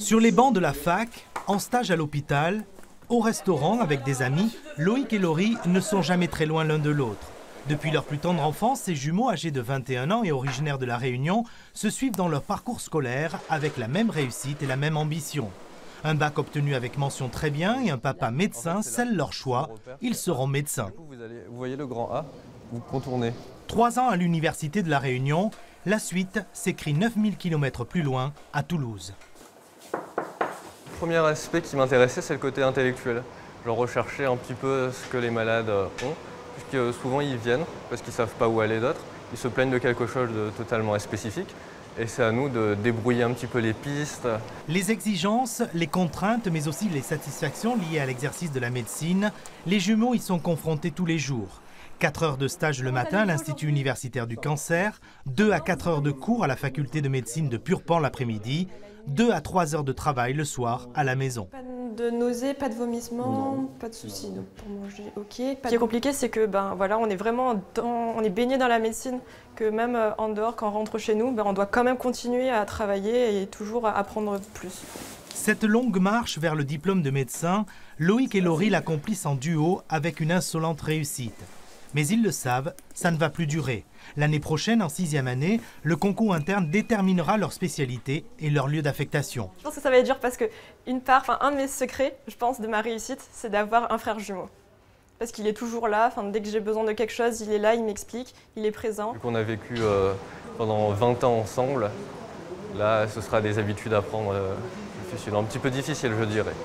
Sur les bancs de la fac, en stage à l'hôpital, au restaurant avec des amis, Loïc et Laurie ne sont jamais très loin l'un de l'autre. Depuis leur plus tendre enfance, ces jumeaux âgés de 21 ans et originaires de La Réunion se suivent dans leur parcours scolaire avec la même réussite et la même ambition. Un bac obtenu avec mention très bien et un papa médecin scellent leur choix. Ils seront médecins. Vous voyez le grand A, vous contournez. 3 ans à l'université de La Réunion, la suite s'écrit 9000 km plus loin, à Toulouse. Le premier aspect qui m'intéressait, c'est le côté intellectuel. Je recherchais un petit peu ce que les malades ont, puisque souvent ils viennent parce qu'ils ne savent pas où aller d'autre. Ils se plaignent de quelque chose de totalement spécifique. Et c'est à nous de débrouiller un petit peu les pistes. Les exigences, les contraintes, mais aussi les satisfactions liées à l'exercice de la médecine, les jumeaux y sont confrontés tous les jours. 4 heures de stage le matin à l'Institut universitaire du cancer, 2 à 4 heures de cours à la faculté de médecine de Purpan l'après-midi, 2 à 3 heures de travail le soir à la maison. Pas de nausées, pas de vomissements, pas de soucis pour manger, ok. Ce qui est compliqué, c'est que voilà, on est vraiment on est baigné dans la médecine, que même en dehors, quand on rentre chez nous, on doit quand même continuer à travailler et toujours apprendre plus. Cette longue marche vers le diplôme de médecin, Loïc et Laurie l'accomplissent en duo avec une insolente réussite. Mais ils le savent, ça ne va plus durer. L'année prochaine, en 6e année, le concours interne déterminera leur spécialité et leur lieu d'affectation. Je pense que ça va être dur parce que, un de mes secrets, je pense, de ma réussite, c'est d'avoir un frère jumeau. Parce qu'il est toujours là, dès que j'ai besoin de quelque chose, il est là, il m'explique, il est présent. Vu qu'on a vécu pendant 20 ans ensemble, là, ce sera des habitudes à prendre un petit peu difficiles, je dirais.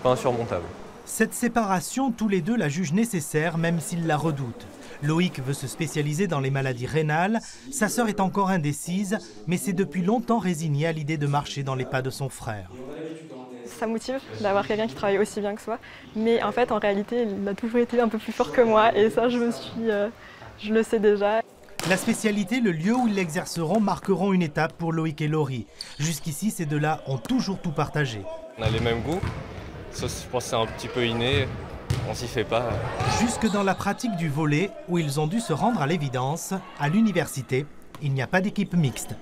Pas insurmontable. Cette séparation, tous les deux la jugent nécessaire, même s'ils la redoutent. Loïc veut se spécialiser dans les maladies rénales, sa sœur est encore indécise, mais s'est depuis longtemps résignée à l'idée de marcher dans les pas de son frère. Ça motive d'avoir quelqu'un qui travaille aussi bien que soi, mais en fait, en réalité, il a toujours été un peu plus fort que moi, et ça, je le sais déjà. La spécialité, le lieu où ils l'exerceront, marqueront une étape pour Loïc et Laurie. Jusqu'ici, ces deux-là ont toujours tout partagé. On a les mêmes goûts. Ça, je pense que c'est un petit peu inné, on s'y fait pas. Jusque dans la pratique du volley, où ils ont dû se rendre à l'évidence, à l'université, il n'y a pas d'équipe mixte.